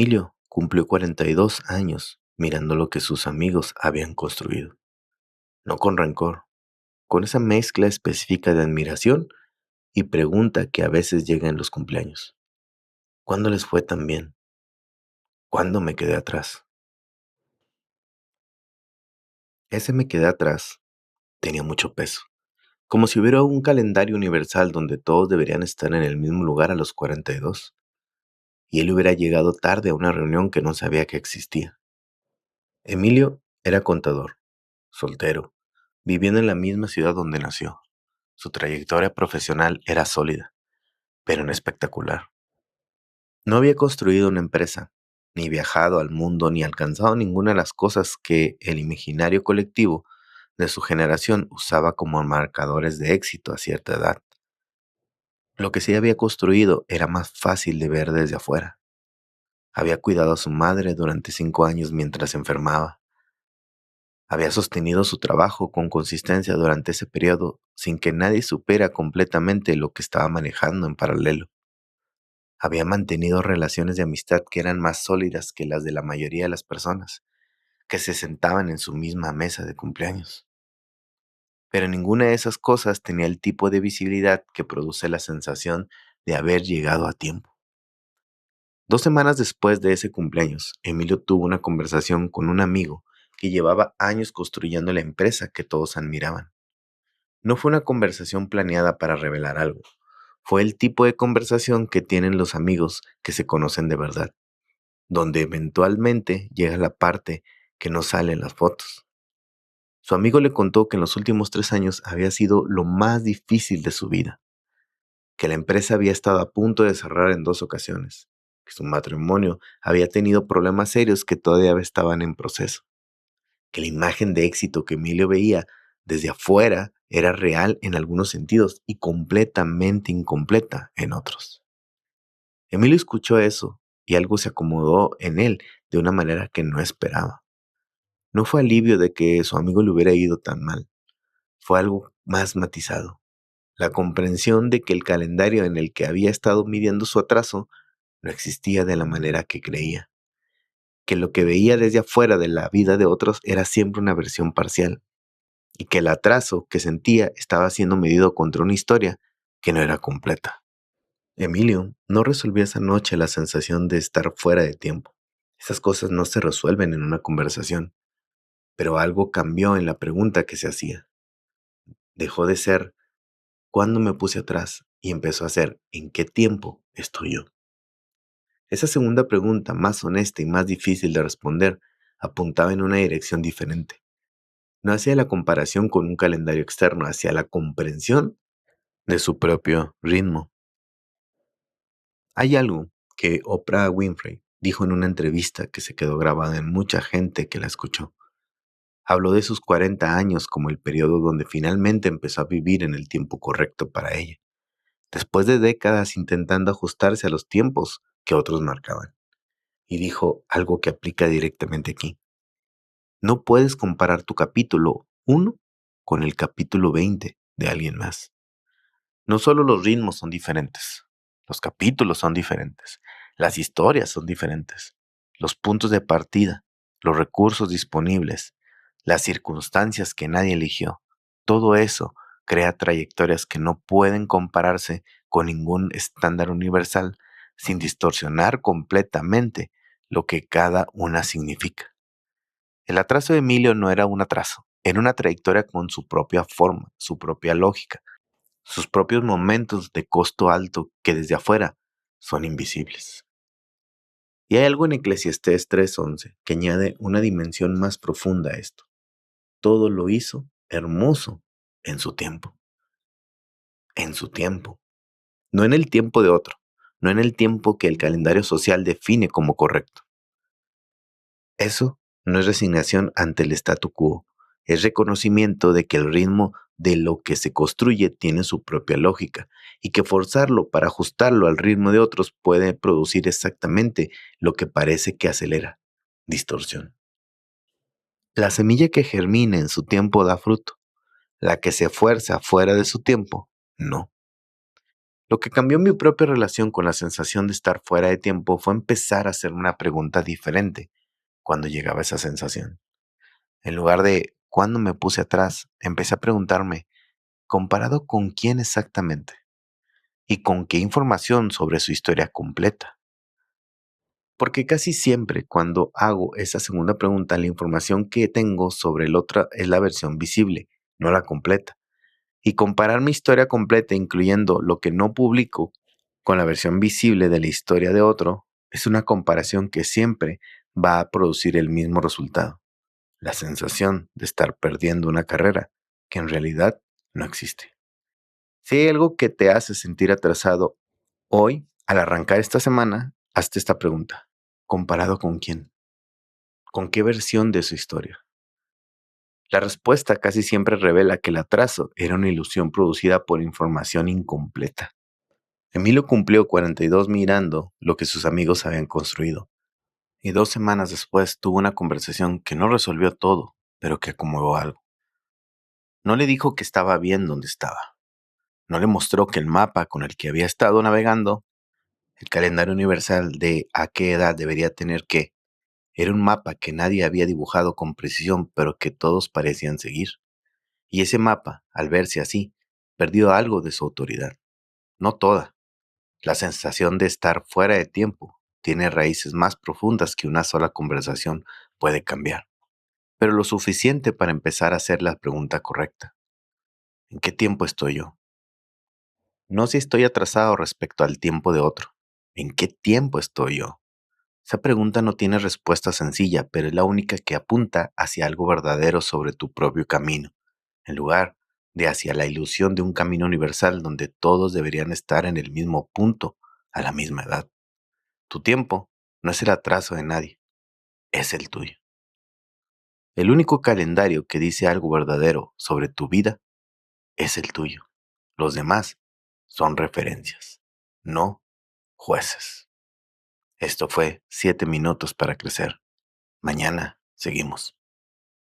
Emilio cumplió 42 años mirando lo que sus amigos habían construido. No con rencor, con esa mezcla específica de admiración y pregunta que a veces llega en los cumpleaños. ¿Cuándo les fue tan bien? ¿Cuándo me quedé atrás? Ese me quedé atrás tenía mucho peso. Como si hubiera un calendario universal donde todos deberían estar en el mismo lugar a los 42. Y él hubiera llegado tarde a una reunión que no sabía que existía. Emilio era contador, soltero, viviendo en la misma ciudad donde nació. Su trayectoria profesional era sólida, pero no espectacular. No había construido una empresa, ni viajado al mundo, ni alcanzado ninguna de las cosas que el imaginario colectivo de su generación usaba como marcadores de éxito a cierta edad. Lo que sí había construido era más fácil de ver desde afuera. Había cuidado a su madre durante 5 años mientras se enfermaba. Había sostenido su trabajo con consistencia durante ese periodo sin que nadie supiera completamente lo que estaba manejando en paralelo. Había mantenido relaciones de amistad que eran más sólidas que las de la mayoría de las personas que se sentaban en su misma mesa de cumpleaños. Pero ninguna de esas cosas tenía el tipo de visibilidad que produce la sensación de haber llegado a tiempo. 2 semanas después de ese cumpleaños, Emilio tuvo una conversación con un amigo que llevaba años construyendo la empresa que todos admiraban. No fue una conversación planeada para revelar algo. Fue el tipo de conversación que tienen los amigos que se conocen de verdad, donde eventualmente llega la parte que no sale en las fotos. Su amigo le contó que en los últimos 3 años había sido lo más difícil de su vida, que la empresa había estado a punto de cerrar en 2 ocasiones, que su matrimonio había tenido problemas serios que todavía estaban en proceso, que la imagen de éxito que Emilio veía desde afuera era real en algunos sentidos y completamente incompleta en otros. Emilio escuchó eso y algo se acomodó en él de una manera que no esperaba. No fue alivio de que su amigo le hubiera ido tan mal, fue algo más matizado. La comprensión de que el calendario en el que había estado midiendo su atraso no existía de la manera que creía, que lo que veía desde afuera de la vida de otros era siempre una versión parcial, y que el atraso que sentía estaba siendo medido contra una historia que no era completa. Emilio no resolvió esa noche la sensación de estar fuera de tiempo. Esas cosas no se resuelven en una conversación, pero algo cambió en la pregunta que se hacía. Dejó de ser ¿cuándo me puse atrás? Y empezó a ser ¿en qué tiempo estoy yo? Esa segunda pregunta, más honesta y más difícil de responder, apuntaba en una dirección diferente. No hacia la comparación con un calendario externo, hacia la comprensión de su propio ritmo. Hay algo que Oprah Winfrey dijo en una entrevista que se quedó grabada en mucha gente que la escuchó. Habló de sus 40 años como el periodo donde finalmente empezó a vivir en el tiempo correcto para ella, después de décadas intentando ajustarse a los tiempos que otros marcaban. Y dijo algo que aplica directamente aquí. No puedes comparar tu capítulo 1 con el capítulo 20 de alguien más. No solo los ritmos son diferentes, los capítulos son diferentes, las historias son diferentes, los puntos de partida, los recursos disponibles, las circunstancias que nadie eligió. Todo eso crea trayectorias que no pueden compararse con ningún estándar universal sin distorsionar completamente lo que cada una significa. El atraso de Emilio no era un atraso, era una trayectoria con su propia forma, su propia lógica, sus propios momentos de costo alto que desde afuera son invisibles. Y hay algo en Eclesiastés 3:11 que añade una dimensión más profunda a esto. Todo lo hizo hermoso en su tiempo. En su tiempo. No en el tiempo de otro, no en el tiempo que el calendario social define como correcto. Eso no es resignación ante el statu quo, es reconocimiento de que el ritmo de lo que se construye tiene su propia lógica y que forzarlo para ajustarlo al ritmo de otros puede producir exactamente lo que parece que acelera: distorsión. La semilla que germina en su tiempo da fruto, la que se fuerza fuera de su tiempo, no. Lo que cambió mi propia relación con la sensación de estar fuera de tiempo fue empezar a hacer una pregunta diferente cuando llegaba esa sensación. En lugar de ¿cuándo me puse atrás? Empecé a preguntarme, ¿comparado con quién exactamente? ¿Y con qué información sobre su historia completa? Porque casi siempre cuando hago esa segunda pregunta, la información que tengo sobre el otro es la versión visible, no la completa. Y comparar mi historia completa, incluyendo lo que no publico, con la versión visible de la historia de otro, es una comparación que siempre va a producir el mismo resultado, la sensación de estar perdiendo una carrera que en realidad no existe. Si hay algo que te hace sentir atrasado hoy, al arrancar esta semana, hazte esta pregunta. ¿Comparado con quién? ¿Con qué versión de su historia? La respuesta casi siempre revela que el atraso era una ilusión producida por información incompleta. Emilio cumplió 42 mirando lo que sus amigos habían construido, y 2 semanas después tuvo una conversación que no resolvió todo, pero que acomodó algo. No le dijo que estaba bien donde estaba. No le mostró que el mapa con el que había estado navegando, el calendario universal de a qué edad debería tener qué, era un mapa que nadie había dibujado con precisión, pero que todos parecían seguir. Y ese mapa, al verse así, perdió algo de su autoridad. No toda. La sensación de estar fuera de tiempo tiene raíces más profundas que una sola conversación puede cambiar, pero lo suficiente para empezar a hacer la pregunta correcta. ¿En qué tiempo estoy yo? No si estoy atrasado respecto al tiempo de otro. ¿En qué tiempo estoy yo? Esa pregunta no tiene respuesta sencilla, pero es la única que apunta hacia algo verdadero sobre tu propio camino, en lugar de hacia la ilusión de un camino universal donde todos deberían estar en el mismo punto a la misma edad. Tu tiempo no es el atraso de nadie, es el tuyo. El único calendario que dice algo verdadero sobre tu vida es el tuyo. Los demás son referencias, no jueces. Esto fue 7 minutos para crecer. Mañana seguimos.